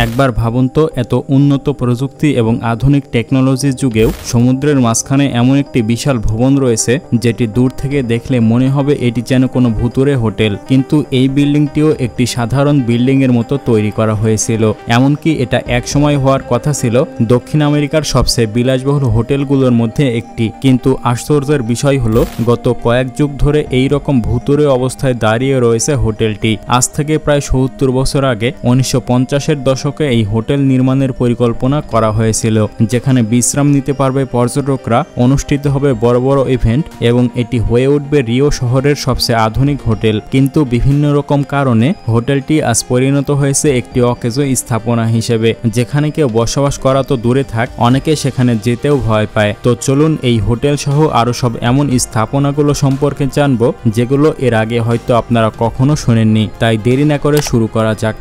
একবার ভাবুন তো, এত উন্নত প্রযুক্তি এবং আধুনিক টেকনোলজির যুগেও সমুদ্রের মাঝখানে এমন একটি বিশাল ভবন রয়েছে যেটি দূর থেকে দেখলে মনে হবে এটি যেন কোনো ভুতুড়ে হোটেল। কিন্তু এই বিল্ডিংটিও একটি সাধারণ বিল্ডিং এর মতো তৈরি করা হয়েছিল। এমনকি এটা একসময় হওয়ার কথা ছিল দক্ষিণ আমেরিকার সবচেয়ে বিলাসবহুল হোটেলগুলোর মধ্যে একটি। কিন্তু আশ্চর্যের বিষয় হলো গত কয়েক যুগ ধরে এই রকম ভুতুড়ে অবস্থায় দাঁড়িয়ে রয়েছে হোটেলটি। আজ থেকে প্রায় ৭০ বছর আগে ১৯৫০-এর দশকে এই হোটেল নির্মাণের পরিকল্পনা করা হয়েছিল, যেখানে বিশ্রাম নিতে পারবে পর্যটকরা, অনুষ্ঠিত হবে বড় বড় ইভেন্ট এবং এটি হয়ে উঠবে রিও শহরের সবচেয়ে আধুনিক হোটেল। কিন্তু বিভিন্ন রকম কারণে হোটেলটি আজ পরিণত হয়েছে একটি অকেজো স্থাপনা হিসেবে, যেখানে কেউ বসবাস করা তো দূরে থাক, অনেকে সেখানে যেতেও ভয় পায়। তো চলুন এই হোটেল সহ আরো সব এমন স্থাপনাগুলো সম্পর্কে জানবো যেগুলো এর আগে হয়তো আপনারা কখনো শোনেননি। তাই দেরি না করে শুরু করা যাক।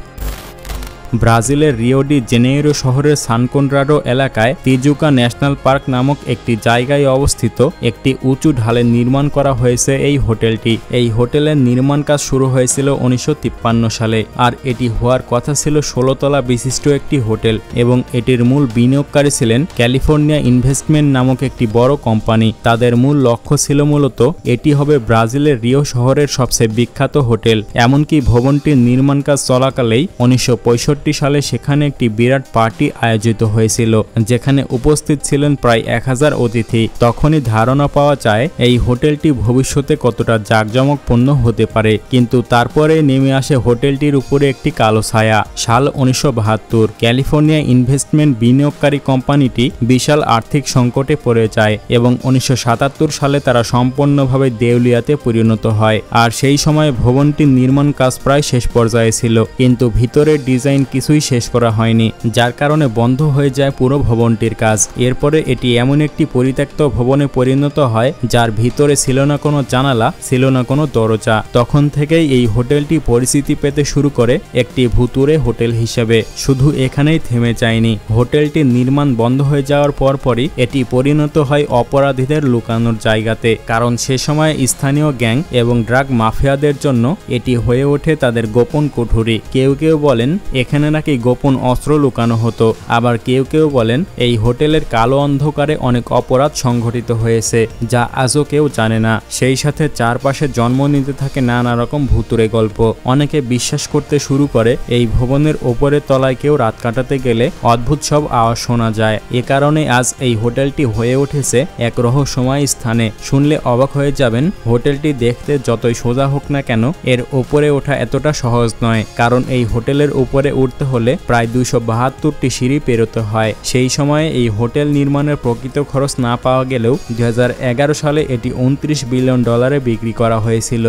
ব্রাজিলের রিও ডি জেনেইরো শহরের সান কনরাডো এলাকায় তিজুকা ন্যাশনাল পার্ক নামক একটি জায়গায় অবস্থিত একটি উঁচু ঢালে নির্মাণ করা হয়েছে এই হোটেলটি। এই হোটেলের নির্মাণ কাজ শুরু হয়েছিল ১৯৫৩ সালে, আর এটি হওয়ার কথা ছিল ১৬ তলা বিশিষ্ট একটি হোটেল এবং এটির মূল বিনিয়োগকারী ছিলেন ক্যালিফোর্নিয়া ইনভেস্টমেন্ট নামক একটি বড় কোম্পানি। তাদের মূল লক্ষ্য ছিল মূলত এটি হবে ব্রাজিলের রিও শহরের সবচেয়ে বিখ্যাত হোটেল। এমনকি ভবনটির নির্মাণ কাজ চলাকালেই ১৯৬৫ সালে সেখানে একটি বিরাট পার্টি আয়োজিত হয়েছিল, যেখানে উপস্থিত ছিলেন প্রায় ১০০০ অতিথি। তখনই ধারণা পাওয়া যায় এই হোটেলটি ভবিষ্যতে কতটা জাঁকজমকপূর্ণ হতে পারে। কিন্তু তারপরে নেমে আসে হোটেলটির উপরে একটি কালো ছায়া। সাল ১৯৭২, ক্যালিফোর্নিয়া ইনভেস্টমেন্ট বিনিয়োগকারী কোম্পানিটি বিশাল আর্থিক সংকটে পড়ে যায় এবং ১৯৭৭ সালে তারা সম্পূর্ণভাবে দেউলিয়াতে পরিণত হয়। আর সেই সময় ভবনটির নির্মাণ কাজ প্রায় শেষ পর্যায়ে ছিল, কিন্তু ভিতরের ডিজাইন কিছুই শেষ করা হয়নি, যার কারণে বন্ধ হয়ে যায় পুরো ভবনটির কাজ। এরপরে এটি এমন একটি পরিত্যক্ত ভবনে পরিণত হয় যার ভিতরে ছিল না কোনো জানালা, ছিল না কোনো দরজা। তখন থেকেই এই হোটেলটি পরিচিতি পেতে শুরু করে একটি ভুতুড়ে হোটেল হিসেবে। শুধু এখানেই থেমে যায়নি, হোটেলটির নির্মাণ বন্ধ হয়ে যাওয়ার পরপরই এটি পরিণত হয় অপরাধীদের লুকানোর জায়গাতে, কারণ সে সময় স্থানীয় গ্যাং এবং ড্রাগ মাফিয়াদের জন্য এটি হয়ে ওঠে তাদের গোপন কুঠুরি। কেউ কেউ বলেন এখানে নাকি গোপন অস্ত্র লুকানো হতো, আবার কেউ কেউ বলেন এই হোটেলের কালো অন্ধকারে অনেক অপরাধ সংঘটিত হয়েছে যা আজও কেউ জানে না। সেই সাথে চারপাশে জন্ম নিতে থাকে নানা রকম ভুতুড়ে গল্প। অনেকে বিশ্বাস করতে শুরু করে এই ভবনের ওপরের তলায় কেউ রাত কাটাতে গেলে অদ্ভুত সব আওয়াজ শোনা যায়। এ কারণে আজ এই হোটেলটি হয়ে উঠেছে এক রহস্যময় স্থানে। শুনলে অবাক হয়ে যাবেন, হোটেলটি দেখতে যতই সোজা হোক না কেন এর ওপরে ওঠা এতটা সহজ নয়, কারণ এই হোটেলের উপরে উঠতে হলে প্রায় ২৭২টি সিঁড়ি পেরোতে হয়। সেই সময়ে এই হোটেল নির্মাণের প্রকৃত খরচ না পাওয়া গেলেও ২০১১ সালে এটি $২৯ বিলিয়ন বিক্রি করা হয়েছিল।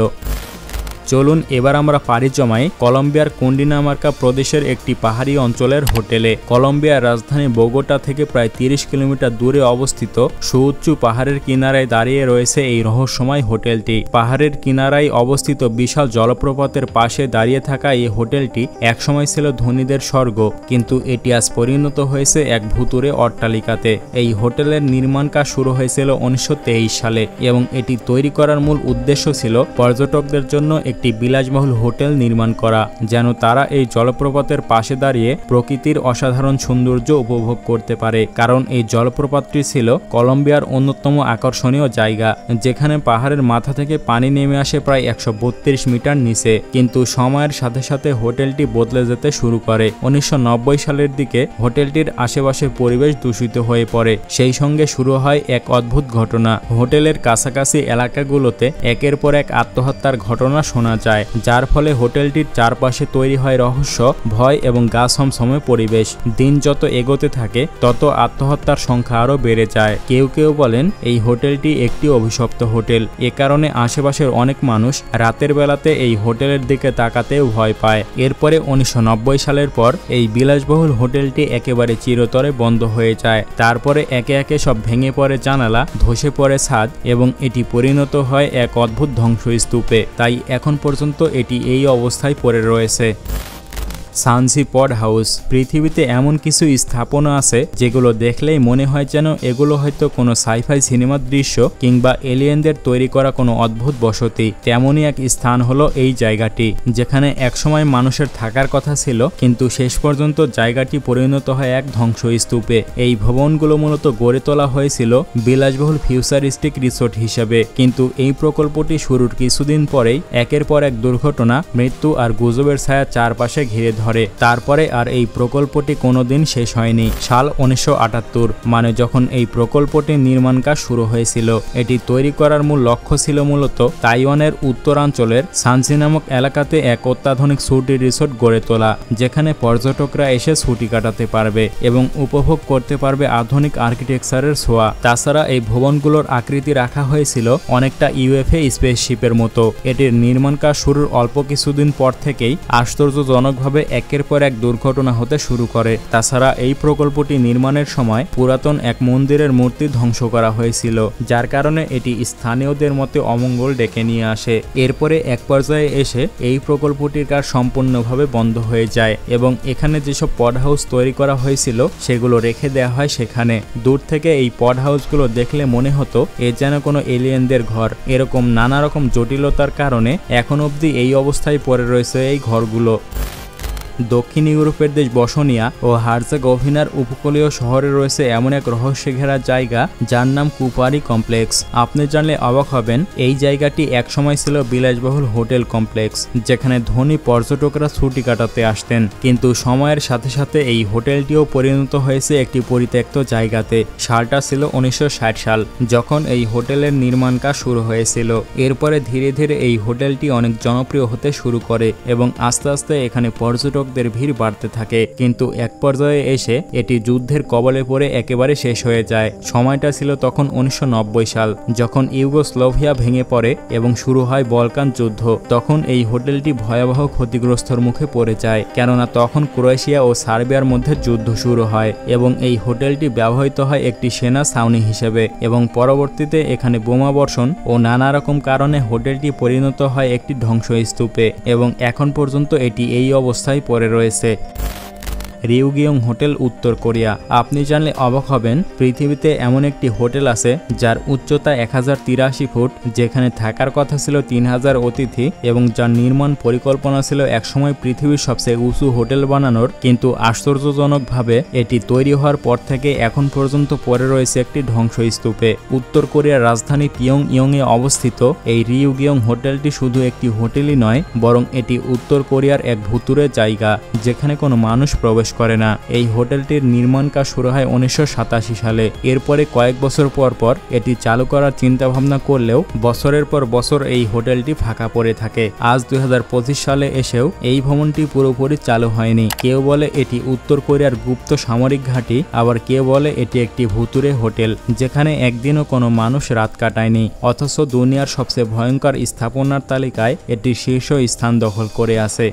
চলুন এবার আমরা পাড়ি জমাই কলম্বিয়ার কুন্ডিনামার্কা প্রদেশের একটি পাহাড়ি অঞ্চলের হোটেলে। কলম্বিয়ার রাজধানী বোগোটা থেকে প্রায় ৩০ কিলোমিটার দূরে অবস্থিত সুউচ্চু পাহাড়ের কিনারায় দাঁড়িয়ে রয়েছে এই রহস্যময় হোটেলটি। পাহাড়ের কিনারায় অবস্থিত বিশাল জলপ্রপাতের পাশে দাঁড়িয়ে থাকা এই হোটেলটি একসময় ছিল ধনীদের স্বর্গ, কিন্তু এটি আজ পরিণত হয়েছে এক ভুতুড়ে অট্টালিকাতে। এই হোটেলের নির্মাণ কাজ শুরু হয়েছিল ১৯২৩ সালে এবং এটি তৈরি করার মূল উদ্দেশ্য ছিল পর্যটকদের জন্য একটি বিলাসবহুল হোটেল নির্মাণ করা, যেন তারা এই জলপ্রপাতের পাশে দাঁড়িয়ে প্রকৃতির অসাধারণ সৌন্দর্য উপভোগ করতে পারে। কারণ এই জলপ্রপাতটি ছিল কলম্বিয়ার অন্যতম আকর্ষণীয় জায়গা, যেখানে পাহাড়ের মাথা থেকে পানি নেমে আসে প্রায় ১৩২ মিটার নিচে। কিন্তু সময়ের সাথে সাথে হোটেলটি বদলে যেতে শুরু করে। ১৯৯০ সালের দিকে হোটেলটির আশেপাশের পরিবেশ দূষিত হয়ে পড়ে। সেই সঙ্গে শুরু হয় এক অদ্ভুত ঘটনা। হোটেলের কাছাকাছি এলাকাগুলোতে একের পর এক আত্মহত্যার ঘটনা শোনা যায়, যার ফলে হোটেলটির চারপাশে তৈরি হয় রহস্য, ভয় এবং গা ছমছমে পরিবেশ। দিন যত এগোতে থাকে তত আত্মহত্যার সংখ্যা আরও বেড়ে যায়। কেউ কেউ বলেন এই হোটেলটি একটি অভিশপ্ত হোটেল। এ কারণে আশেপাশের অনেক মানুষ রাতের বেলাতে এই হোটেলের দিকে তাকাতেও ভয় পায়। এরপরে ১৯৯০ সালের পর এই বিলাসবহুল হোটেলটি একেবারে চিরতরে বন্ধ হয়ে যায়। তারপরে একে একে সব ভেঙে পড়ে জানালা, ধসে পড়ে ছাদ এবং এটি পরিণত হয় এক অদ্ভুত ধ্বংসস্তূপে। তাই এখন পর্যন্ত এটি এই অবস্থায় পড়ে রয়েছে। সানসি পড হাউস। পৃথিবীতে এমন কিছু স্থাপনা আছে যেগুলো দেখলেই মনে হয় যেন এগুলো হয়তো কোনো সাইফাই সিনেমার দৃশ্য কিংবা এলিয়েনদের তৈরি করা কোনো অদ্ভুত বসতি। তেমনই এক স্থান হলো এই জায়গাটি, যেখানে একসময় মানুষের থাকার কথা ছিল, কিন্তু শেষ পর্যন্ত জায়গাটি পরিণত হয় এক ধ্বংসস্তূপে। এই ভবনগুলো মূলত গড়ে তোলা হয়েছিল বিলাসবহুল ফিউচারিস্টিক রিসোর্ট হিসেবে, কিন্তু এই প্রকল্পটি শুরুর কিছুদিন পরেই একের পর এক দুর্ঘটনা, মৃত্যু আর গুজবের ছায়া চারপাশে ঘিরে ধরে। তারপরে আর এই প্রকল্পটি কোনোদিন শেষ হয়নি। সাল 1978, মানে যখন এই প্রকল্পটির নির্মাণ কাজ শুরু হয়েছিল। এটি তৈরি করার মূল লক্ষ্য ছিল মূলত তাইওয়ানের উত্তরাঞ্চলের সানসি নামক এলাকাতে এক অত্যাধুনিক ছুটি রিসোর্ট গড়ে তোলা, যেখানে পর্যটকরা এসে ছুটি কাটাতে পারবে এবং উপভোগ করতে পারবে আধুনিক আর্কিটেকচারের ছোঁয়া। তাছাড়া এই ভবনগুলোর আকৃতি রাখা হয়েছিল অনেকটা ইউএফএ স্পেসশিপের মতো। এটির নির্মাণ কাজ শুরুর অল্প কিছুদিন পর থেকেই আশ্চর্যজনকভাবে একের পর এক দুর্ঘটনা হতে শুরু করে। তাছাড়া এই প্রকল্পটি নির্মাণের সময় পুরাতন এক মন্দিরের মূর্তি ধ্বংস করা হয়েছিল, যার কারণে এটি স্থানীয়দের মতে অমঙ্গল ডেকে নিয়ে আসে। এরপরে এক পর্যায়ে এসে এই প্রকল্পটির কাজ সম্পূর্ণভাবে বন্ধ হয়ে যায় এবং এখানে যেসব পড হাউস তৈরি করা হয়েছিল সেগুলো রেখে দেওয়া হয় সেখানে। দূর থেকে এই পড হাউসগুলো দেখলে মনে হতো এ যেন কোনো এলিয়েনদের ঘর। এরকম নানা রকম জটিলতার কারণে এখন অবধি এই অবস্থায় পড়ে রয়েছে এই ঘরগুলো। দক্ষিণ ইউরোপের দেশ বসনিয়া ও হার্জেগোভিনার উপকূলীয় শহরে রয়েছে এমন এক রহস্যে ঘেরা জায়গা যার নাম কুপারি কমপ্লেক্স। আপনি জানলে অবাক হবেন, এই জায়গাটি একসময় ছিল বিলাসবহুল হোটেল কমপ্লেক্স, যেখানে ধনী পর্যটকরা ছুটি কাটাতে আসতেন। কিন্তু সময়ের সাথে সাথে এই হোটেলটিও পরিণত হয়েছে একটি পরিত্যক্ত জায়গাতে। সালটা ছিল 1960 সাল, যখন এই হোটেলের নির্মাণ কাজ শুরু হয়েছিল। এরপরে ধীরে ধীরে এই হোটেলটি অনেক জনপ্রিয় হতে শুরু করে এবং আস্তে আস্তে এখানে পর্যটকদের ভিড় বাড়তে থাকে। কিন্তু এক পর্যায়ে এসে এটি যুদ্ধের কবলে পড়ে একেবারে শেষ হয়ে যায়। সময়টা ছিল তখন 1990 সাল, যখন ইউগোস্লাভিয়া ভেঙে পড়ে এবং শুরু হয় বলকান যুদ্ধ। তখন এই হোটেলটি ভয়াবহ ক্ষতিগ্রস্তর মুখে পড়ে যায়, কেননা তখন ক্রোয়েশিয়া ও সার্বিয়ার মধ্যে যুদ্ধ শুরু হয় এবং এই হোটেলটি ব্যবহৃত হয় একটি সেনা ছাউনি হিসেবে এবং পরবর্তীতে এখানে বোমাবর্ষণ ও নানা রকম কারণে হোটেলটি পরিণত হয় একটি ধ্বংসস্তূপে এবং এখন পর্যন্ত এটি এই অবস্থায় পড়ে রয়েছে। রিউগিয়ং হোটেল, উত্তর কোরিয়া। আপনি জানলে অবাক হবেন, পৃথিবীতে এমন একটি হোটেল আছে যার উচ্চতা 1083 ফুট, যেখানে থাকার কথা ছিল 3000 অতিথি এবং যার নির্মাণ পরিকল্পনা ছিল একসময় পৃথিবীর সবচেয়ে উঁচু হোটেল বানানোর। কিন্তু আশ্চর্যজনকভাবে এটি তৈরি হওয়ার পর থেকে এখন পর্যন্ত পড়ে রয়েছে একটি ধ্বংসস্তূপে। উত্তর কোরিয়ার রাজধানী পিয়ংইয়ংয়ে অবস্থিত এই রিউগিয়ং হোটেলটি শুধু একটি হোটেলই নয়, বরং এটি উত্তর কোরিয়ার এক ভুতুরে জায়গা, যেখানে কোনো মানুষ প্রবেশ করে না। এই হোটেলটির নির্মাণ কাজ শুরু হয় 1987 সালে। এরপরে কয়েক বছর পর পর এটি চালু করার চিন্তা ভাবনা করলেও বছরের পর বছর এই হোটেলটি ফাঁকা পড়ে থাকে। আজ 2025 সালে এসেও এই ভবনটি পুরোপুরি চালু হয়নি। কেউ বলে এটি উত্তর কোরিয়ার গুপ্ত সামরিক ঘাঁটি, আবার কেউ বলে এটি একটি ভুতুরে হোটেল, যেখানে একদিনও কোনো মানুষ রাত কাটায়নি। অথচ দুনিয়ার সবচেয়ে ভয়ঙ্কর স্থাপনার তালিকায় এটি শীর্ষ স্থান দখল করে আছে।